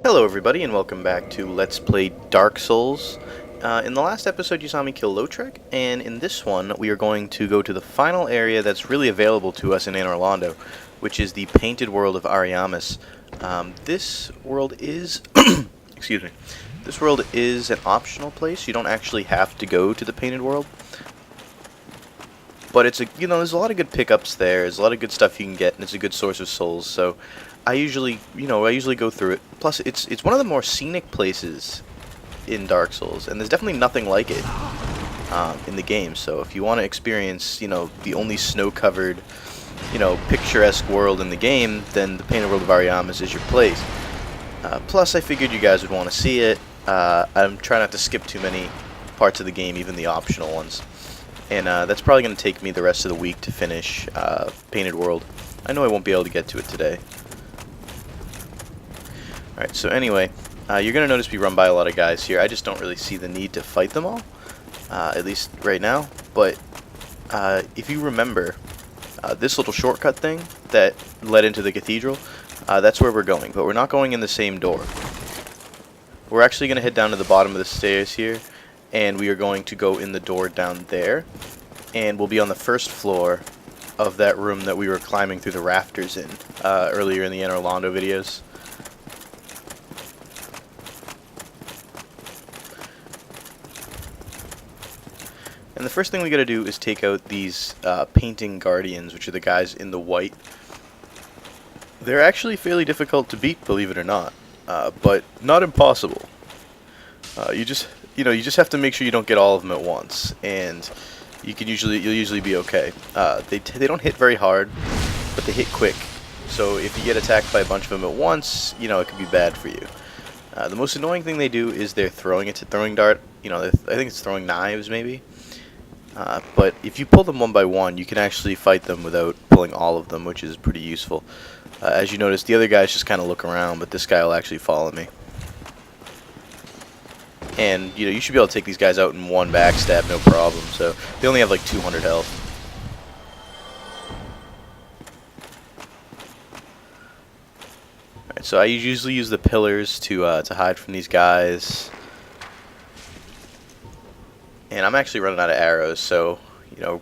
Hello everybody and welcome back to Let's Play Dark Souls. In the last episode you saw me kill Lautrec, and in this one we are going to go to the final area that's really available to us in Anor Londo, which is the Painted World of Ariamis. This world is... excuse me. This world is an optional place. You don't actually have to go to the Painted World. But it's there's a lot of good pickups there, there's a lot of good stuff you can get, and it's a good source of souls, so... I usually go through it. Plus, it's one of the more scenic places in Dark Souls, and there's definitely nothing like it in the game. So if you want to experience, the only snow-covered, picturesque world in the game, then the Painted World of Ariamis is your place. Plus, I figured you guys would want to see it. I'm trying not to skip too many parts of the game, even the optional ones. And that's probably going to take me the rest of the week to finish Painted World. I know I won't be able to get to it today. Alright, so anyway, you're going to notice we run by a lot of guys here. I just don't really see the need to fight them all, at least right now. But if you remember, this little shortcut thing that led into the cathedral, that's where we're going. But we're not going in the same door. We're actually going to head down to the bottom of the stairs here, and we are going to go in the door down there. And we'll be on the first floor of that room that we were climbing through the rafters in earlier in the Anor Londo videos. And the first thing we gotta do is take out these painting guardians, which are the guys in the white. They're actually fairly difficult to beat, believe it or not, but not impossible. You just have to make sure you don't get all of them at once, and you'll usually be okay. They don't hit very hard, but they hit quick. So if you get attacked by a bunch of them at once, it could be bad for you. The most annoying thing they do is they're throwing dart. I think it's throwing knives maybe. But if you pull them one by one, you can actually fight them without pulling all of them, which is pretty useful. As you notice, the other guys just kind of look around, but this guy will actually follow me. And, you should be able to take these guys out in one backstab, no problem. So, they only have like 200 health. Alright, so I usually use the pillars to hide from these guys. And I'm actually running out of arrows, so, I'll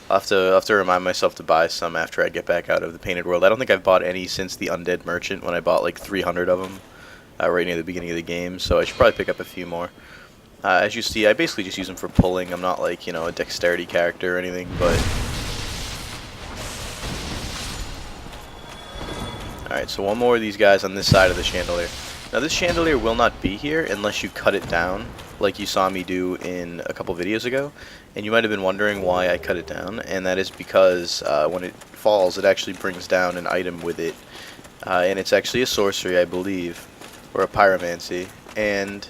have to remind myself to buy some after I get back out of the Painted World. I don't think I've bought any since the Undead Merchant, when I bought like 300 of them right near the beginning of the game, so I should probably pick up a few more. As you see, I basically just use them for pulling. I'm not like, a dexterity character or anything, but... Alright, so one more of these guys on this side of the chandelier. Now this chandelier will not be here unless you cut it down, like you saw me do in a couple videos ago. And you might have been wondering why I cut it down, and that is because when it falls, it actually brings down an item with it. And it's actually a sorcery, I believe, or a pyromancy. And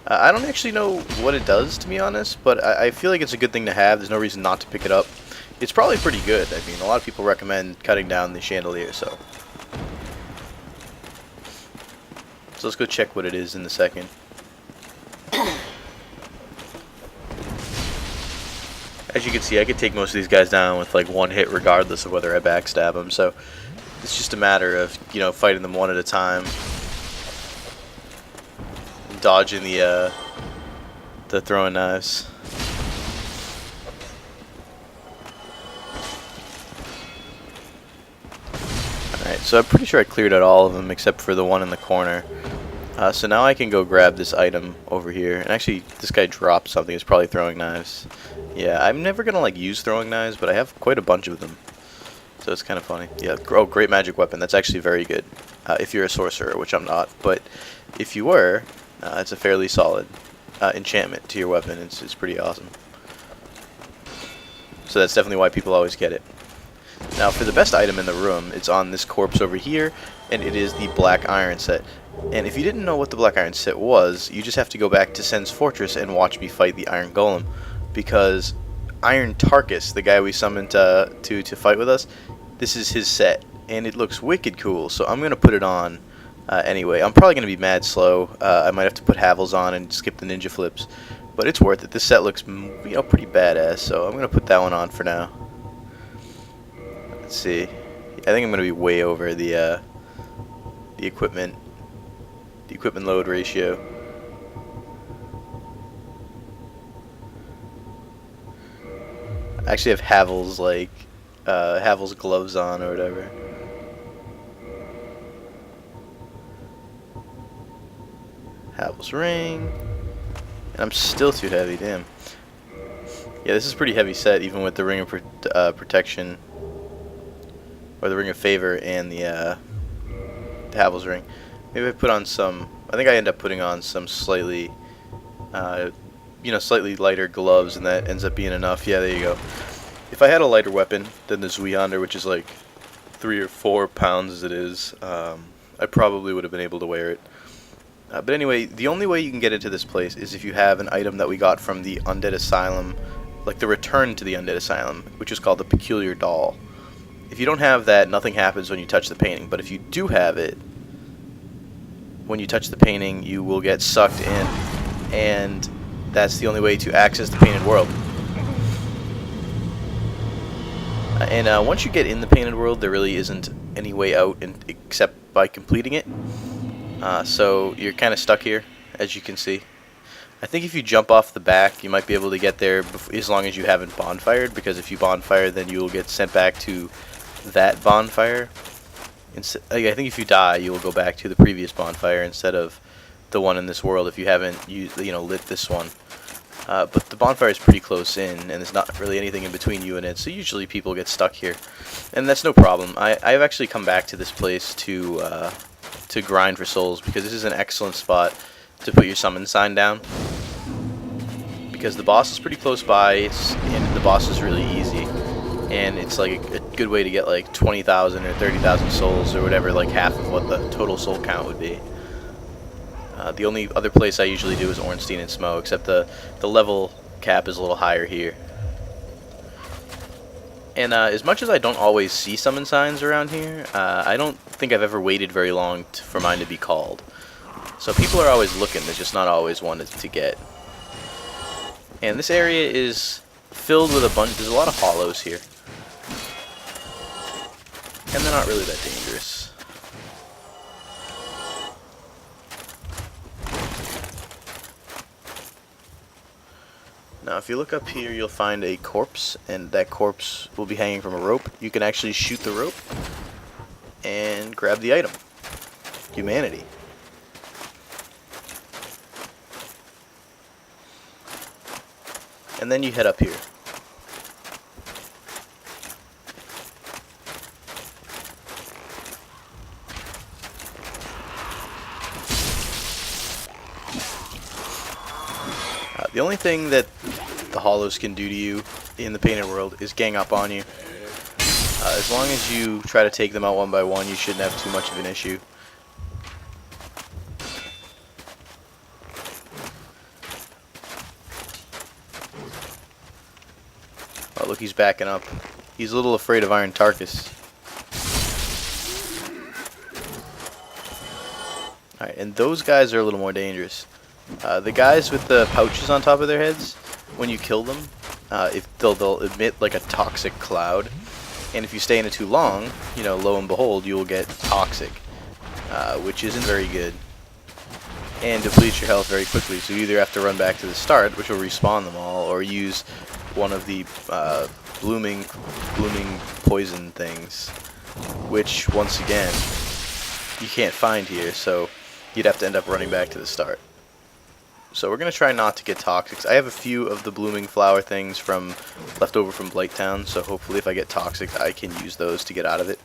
I don't actually know what it does, to be honest, but I feel like it's a good thing to have. There's no reason not to pick it up. It's probably pretty good. I mean, a lot of people recommend cutting down the chandelier, so... So let's go check what it is in a second. As you can see, I could take most of these guys down with like one hit regardless of whether I backstab them, so it's just a matter of, fighting them one at a time. Dodging the throwing knives. Alright, so I'm pretty sure I cleared out all of them except for the one in the corner. So now I can go grab this item over here. And actually, this guy dropped something. It's probably throwing knives. Yeah, I'm never going to use throwing knives, but I have quite a bunch of them. So it's kind of funny. Yeah, oh, great magic weapon. That's actually very good. If you're a sorcerer, which I'm not. But if you were, it's a fairly solid enchantment to your weapon. It's pretty awesome. So that's definitely why people always get it. Now, for the best item in the room, it's on this corpse over here, and it is the Black Iron set. And if you didn't know what the Black Iron set was, you just have to go back to Sen's Fortress and watch me fight the Iron Golem, because Iron Tarkus, the guy we summoned to fight with us, this is his set, and it looks wicked cool, so I'm going to put it on anyway. I'm probably going to be mad slow. I might have to put Havels on and skip the ninja flips, but it's worth it. This set looks pretty badass, so I'm going to put that one on for now. Let's see. I think I'm going to be way over the equipment the equipment load ratio. I actually have Havel's like Havel's gloves on or whatever. Havel's ring. And I'm still too heavy, damn. Yeah, this is pretty heavy set, even with the ring of protection, or the ring of favor, and the Havel's ring. Maybe I put on some. I think I end up putting on some slightly, slightly lighter gloves, and that ends up being enough. Yeah, there you go. If I had a lighter weapon than the Zweihänder, which is like 3 or 4 pounds as it is, I probably would have been able to wear it. But anyway, the only way you can get into this place is if you have an item that we got from the Undead Asylum, like the return to the Undead Asylum, which is called the Peculiar Doll. If you don't have that, nothing happens when you touch the painting. But if you do have it, when you touch the painting, you will get sucked in, and that's the only way to access the painted world. And once you get in the painted world, there really isn't any way out except by completing it. So you're kind of stuck here, as you can see. I think if you jump off the back, you might be able to get there as long as you haven't bonfired, because if you bonfire, then you'll get sent back to that bonfire. I think if you die, you will go back to the previous bonfire instead of the one in this world if you haven't lit this one. But the bonfire is pretty close in, and there's not really anything in between you and it, so usually people get stuck here. And that's no problem. I've actually come back to this place to grind for souls, because this is an excellent spot to put your summon sign down, because the boss is pretty close by, and the boss is really easy, and it's like a good way to get like 20,000 or 30,000 souls or whatever, like half of what the total soul count would be. The only other place I usually do is Ornstein and Smo, except the level cap is a little higher here. And as much as I don't always see summon signs around here, I don't think I've ever waited very long for mine to be called. So people are always looking, they're just not always wanted to get. And this area is filled with there's a lot of hollows here. And they're not really that dangerous. Now if you look up here, you'll find a corpse, and that corpse will be hanging from a rope. You can actually shoot the rope and grab the item. Humanity. And then you head up here. The only thing that the hollows can do to you in the painted world is gang up on you. As long as you try to take them out one by one, you shouldn't have too much of an issue. Oh, look, he's backing up. He's a little afraid of Iron Tarkus. Alright, and those guys are a little more dangerous. The guys with the pouches on top of their heads, when you kill them, they'll emit like a toxic cloud, and if you stay in it too long, lo and behold, you will get toxic, which isn't very good, and depletes your health very quickly. So you either have to run back to the start, which will respawn them all, or use one of the blooming poison things, which once again you can't find here, so you'd have to end up running back to the start. So we're going to try not to get toxic. I have a few of the blooming flower things left over from Blighttown, so hopefully if I get toxic I can use those to get out of it.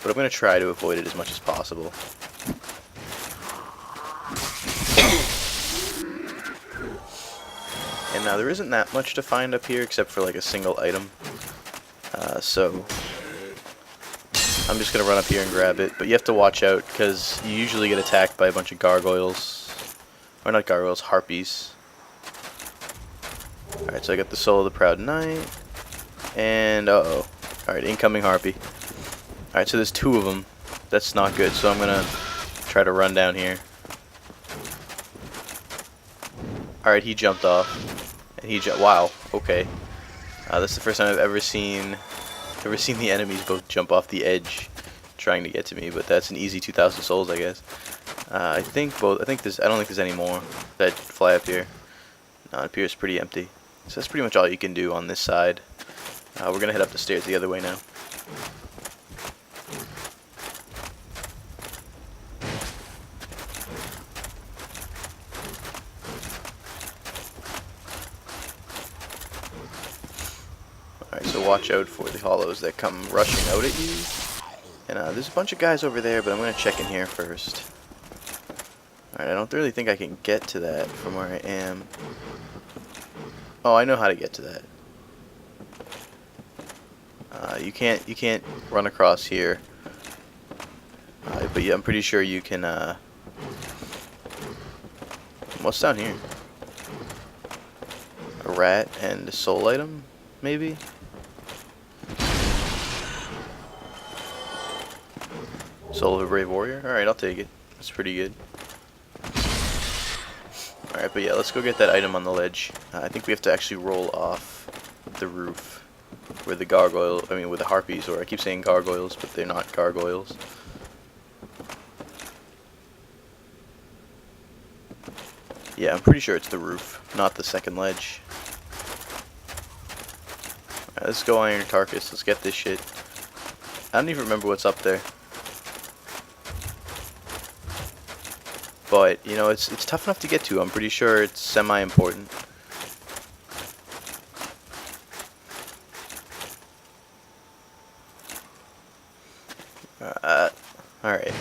But I'm going to try to avoid it as much as possible. And now there isn't that much to find up here except for like a single item. So I'm just going to run up here and grab it. But you have to watch out because you usually get attacked by a bunch of gargoyles. Or not gargoyles, harpies. Alright, so I got the Soul of the Proud Knight. And, uh-oh. Alright, incoming harpy. Alright, so there's 2 of them. That's not good, so I'm going to try to run down here. Alright, he jumped off. And wow, okay. That's the first time I've ever seen the enemies both jump off the edge trying to get to me, but that's an easy 2,000 souls, I guess. I think both. I think there's. I don't think there's any more that fly up here. No, it appears pretty empty. So that's pretty much all you can do on this side. We're gonna head up the stairs the other way now. Alright, so watch out for the hollows that come rushing out at you. And there's a bunch of guys over there, but I'm gonna check in here first. Alright, I don't really think I can get to that from where I am. Oh, I know how to get to that. You can't run across here. But yeah, I'm pretty sure you can. What's down here? A rat and a soul item, maybe. Soul of a brave warrior. All right, I'll take it. That's pretty good. All right, but yeah, let's go get that item on the ledge. I think we have to actually roll off the roof. Where the where the harpies, or I keep saying gargoyles, but they're not gargoyles. Yeah, I'm pretty sure it's the roof, not the second ledge. Alright, let's go Iron Tarkus, let's get this shit. I don't even remember what's up there. But, you know, it's tough enough to get to. I'm pretty sure it's semi-important. Alright.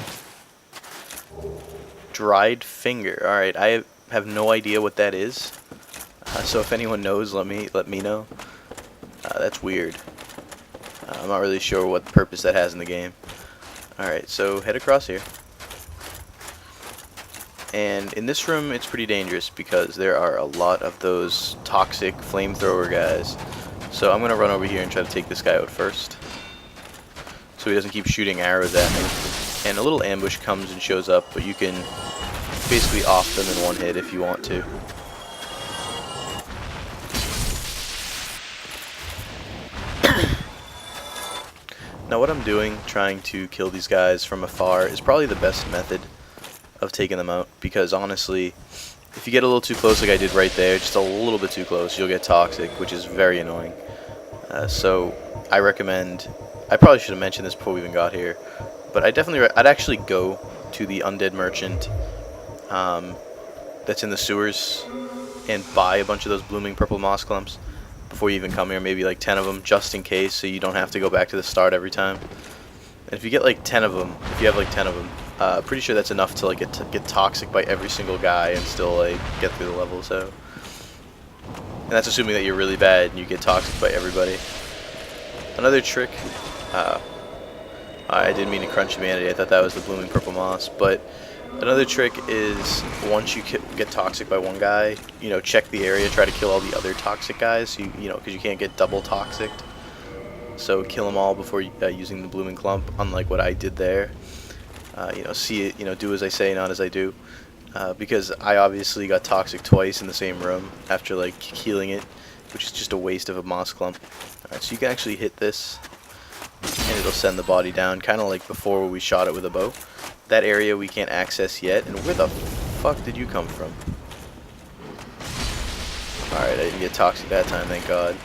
Dried finger. Alright, I have no idea what that is. So if anyone knows, let me know. That's weird. I'm not really sure what purpose that has in the game. Alright, so head across here. And in this room, it's pretty dangerous because there are a lot of those toxic flamethrower guys. So I'm going to run over here and try to take this guy out first, so he doesn't keep shooting arrows at me. And a little ambush comes and shows up, but you can basically off them in one hit if you want to. Now what I'm doing, trying to kill these guys from afar, is probably the best method of taking them out, because honestly, if you get a little too close like I did right there, just a little bit too close, you'll get toxic, which is very annoying. So I recommend, I probably should have mentioned this before we even got here, but I'd actually go to the undead merchant that's in the sewers and buy a bunch of those blooming purple moss clumps before you even come here, maybe like 10 of them, just in case, so you don't have to go back to the start every time. And if you get like 10 of them, if you have like 10 of them, pretty sure that's enough to like get toxic by every single guy and still like get through the level. So, and that's assuming that you're really bad and you get toxic by everybody. Another trick, I didn't mean to crunch humanity, I thought that was the blooming purple moss, but another trick is once you get toxic by one guy, you know, check the area, try to kill all the other toxic guys, you know, because you can't get double toxicked. So kill them all before using the blooming clump, unlike what I did there. You know, see it, you know, do as I say, not as I do. Because I obviously got toxic twice in the same room after like healing it, which is just a waste of a moss clump. Alright, so you can actually hit this and it'll send the body down, kind of like before we shot it with a bow. That area we can't access yet, and where the fuck did you come from? Alright, I didn't get toxic that time, thank God.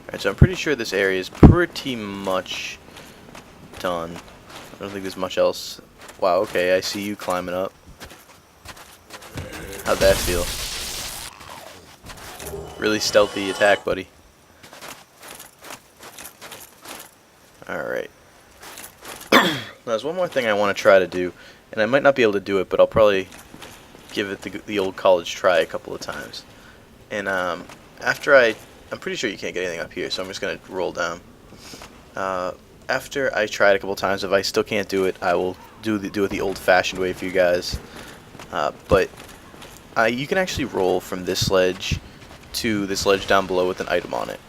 Alright, so I'm pretty sure this area is pretty much done. I don't think there's much else. Wow, okay, I see you climbing up. How'd that feel? Really stealthy attack, buddy. Alright. Now, there's one more thing I want to try to do, and I might not be able to do it, but I'll probably give it the old college try a couple of times. And I'm pretty sure you can't get anything up here, so I'm just going to roll down. After I try it a couple of times, if I still can't do it, I will do it the old-fashioned way for you guys. But you can actually roll from this ledge to this ledge down below with an item on it.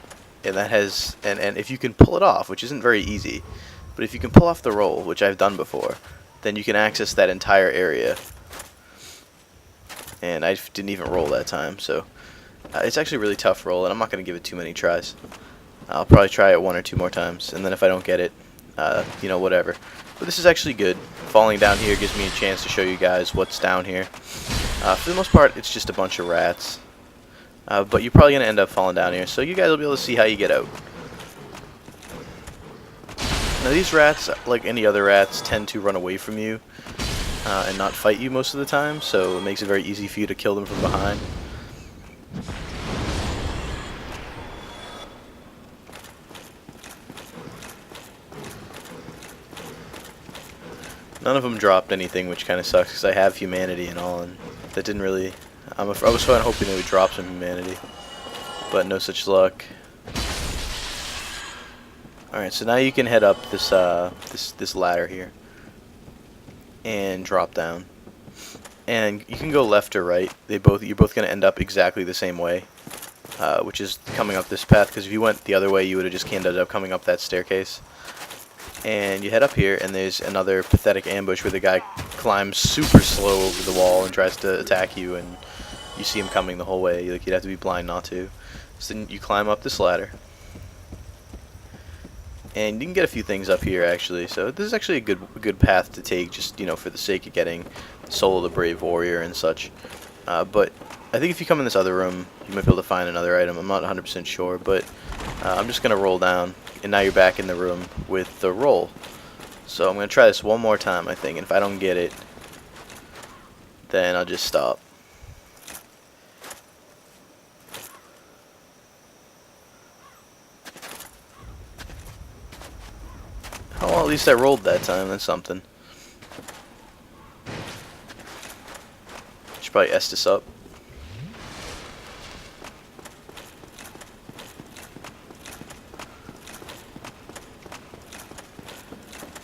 And that has, and if you can pull it off, which isn't very easy, but if you can pull off the roll, which I've done before, then you can access that entire area. And I didn't even roll that time, so it's actually a really tough roll, and I'm not going to give it too many tries. I'll probably try it 1 or 2 more times, and then if I don't get it, you know, whatever. But this is actually good. Falling down here gives me a chance to show you guys what's down here. For the most part, it's just a bunch of rats. But you're probably going to end up falling down here, so you guys will be able to see how you get out. Now these rats, like any other rats, tend to run away from you and not fight you most of the time, so it makes it very easy for you to kill them from behind. None of them dropped anything, which kind of sucks because I have humanity and all, and that didn't really. I was hoping they would drop some humanity, but no such luck. All right, so now you can head up this this ladder here and drop down, and you can go left or right. You're both going to end up exactly the same way, which is coming up this path. Because if you went the other way, you would have just ended up coming up that staircase. And you head up here, and there's another pathetic ambush where the guy climbs super slow over the wall and tries to attack you, and you see him coming the whole way. Like, you'd have to be blind not to. So then you climb up this ladder, and you can get a few things up here actually. So this is actually a good path to take, just for the sake of getting Soul of the Brave Warrior and such. But I think if you come in this other room, you might be able to find another item. I'm not 100% sure, but I'm just gonna roll down. And now you're back in the room with the roll. So I'm going to try this one more time, I think. And if I don't get it, then I'll just stop. Oh, well, at least I rolled that time. That's something. Should probably S this up.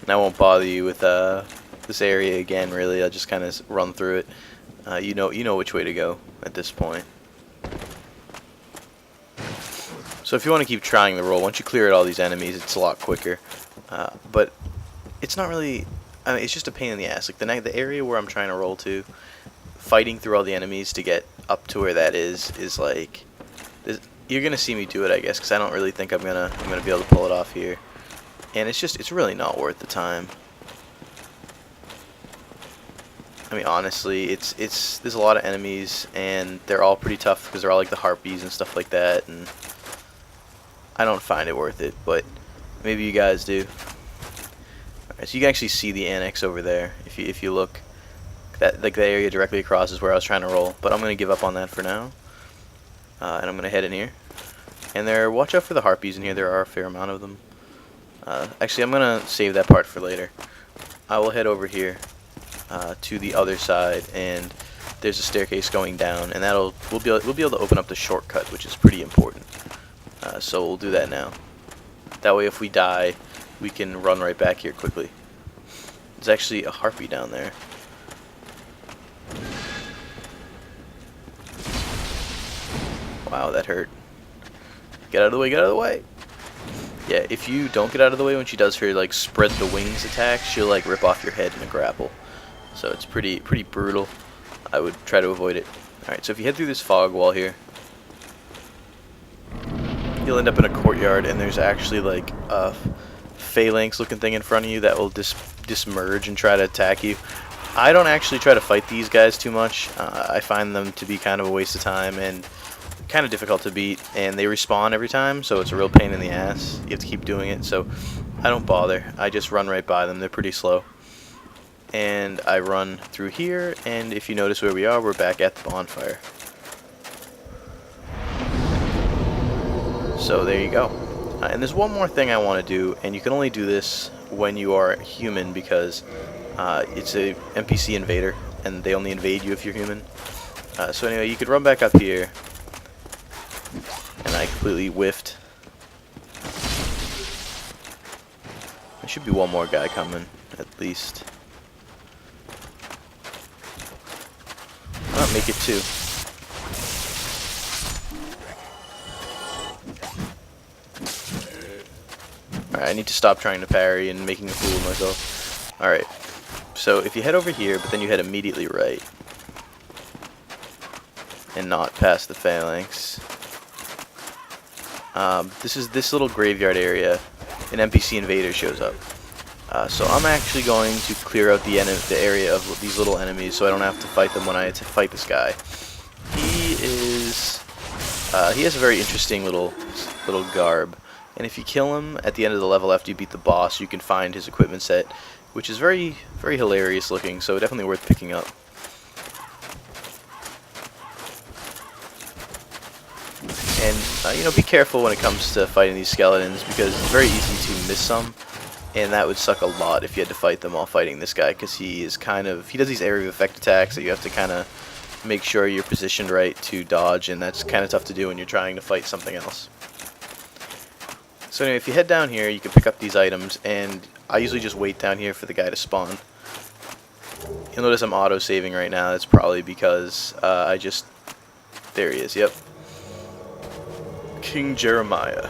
And I won't bother you with this area again, really. I'll just kind of run through it. You know which way to go at this point. So if you want to keep trying the roll, once you clear out all these enemies, it's a lot quicker. But it's not really. I mean, it's just a pain in the ass. Like the area where I'm trying to roll to, fighting through all the enemies to get up to where that is like. You're gonna see me do it, I guess, because I don't really think I'm gonna be able to pull it off here. And it's really not worth the time. I mean, honestly, there's a lot of enemies, and they're all pretty tough because they're all like the harpies and stuff like that, and I don't find it worth it, but maybe you guys do. Alright, so you can actually see the annex over there if you look. That the area directly across is where I was trying to roll, but I'm gonna give up on that for now, and I'm gonna head in here. And watch out for the harpies in here. There are a fair amount of them. Actually, I'm gonna save that part for later. I will head over here to the other side, and there's a staircase going down, and we'll be able to open up the shortcut, which is pretty important. So we'll do that now. That way, if we die, we can run right back here quickly. There's actually a harpy down there. Wow, that hurt. Get out of the way! Get out of the way! Yeah, if you don't get out of the way when she does her like spread the wings attack, she'll like rip off your head in a grapple. So it's pretty brutal. I would try to avoid it. Alright, so if you head through this fog wall here, you'll end up in a courtyard, and there's actually like a phalanx looking thing in front of you that will dismerge and try to attack you. I don't actually try to fight these guys too much. I find them to be kind of a waste of time and kind of difficult to beat, and they respawn every time, so it's a real pain in the ass. You have to keep doing it, so I don't bother. I just run right by them. They're pretty slow. And I run through here, and if you notice where we are, we're back at the bonfire. So there you go. And there's one more thing I want to do, and you can only do this when you are human, because it's a NPC invader, and they only invade you if you're human. So anyway, you could run back up here. And I completely whiffed. There should be one more guy coming, at least. I'll make it two. Alright, I need to stop trying to parry and making a fool of myself. Alright, so if you head over here, but then you head immediately right, and not past the phalanx. This little graveyard area. An NPC invader shows up. So I'm actually going to clear out the area of these little enemies so I don't have to fight them when I fight this guy. He has a very interesting little garb, and if you kill him at the end of the level after you beat the boss, you can find his equipment set, which is very hilarious looking, so definitely worth picking up. And you know, be careful when it comes to fighting these skeletons, because it's very easy to miss some, and that would suck a lot if you had to fight them while fighting this guy, because he does these area of effect attacks that you have to kind of make sure you're positioned right to dodge, and that's kind of tough to do when you're trying to fight something else. So anyway, if you head down here, you can pick up these items, and I usually just wait down here for the guy to spawn. You'll notice I'm auto-saving right now. That's probably because there he is, yep. King Jeremiah.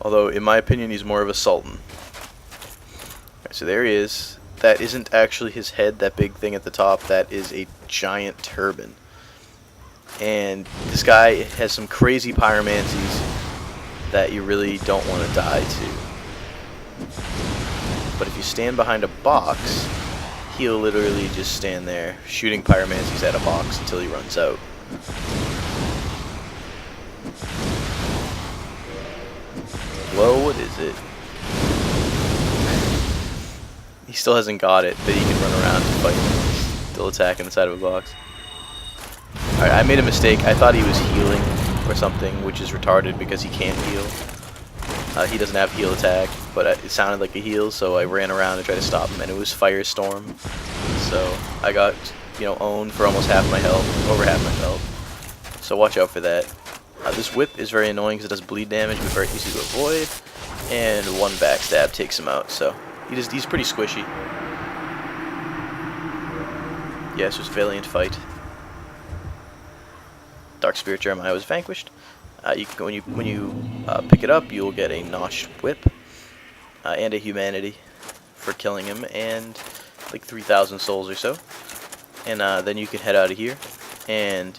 Although, in my opinion, he's more of a sultan. Right, so there he is. That isn't actually his head, that big thing at the top. That is a giant turban. And this guy has some crazy pyromancies that you really don't want to die to. But if you stand behind a box, he'll literally just stand there shooting pyromancies at a box until he runs out. Whoa, what is it? He still hasn't got it, but he can run around and fight. Still attacking the side of a box. Alright, I made a mistake. I thought he was healing or something, which is retarded because he can't heal. He doesn't have heal attack, but it sounded like a heal, so I ran around to try to stop him, and it was Firestorm. So I got, you know, owned for almost half my health, over half my health. So watch out for that. This whip is very annoying because it does bleed damage, but very easy to avoid. And one backstab takes him out, so he's pretty squishy. Yes, it was a valiant fight. Dark Spirit Jeremiah was vanquished. When you pick it up, you'll get a notched whip and a humanity for killing him, and like 3,000 souls or so. And then you can head out of here. And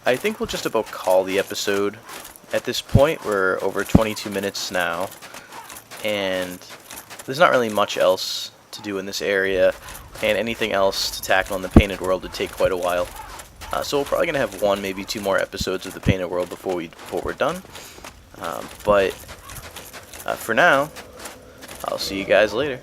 I think we'll just about call the episode at this point. We're over 22 minutes now, and there's not really much else to do in this area, and anything else to tackle in the Painted World would take quite a while. So we're probably going to have one, maybe two more episodes of the Painted World before we're done. But for now, I'll see you guys later.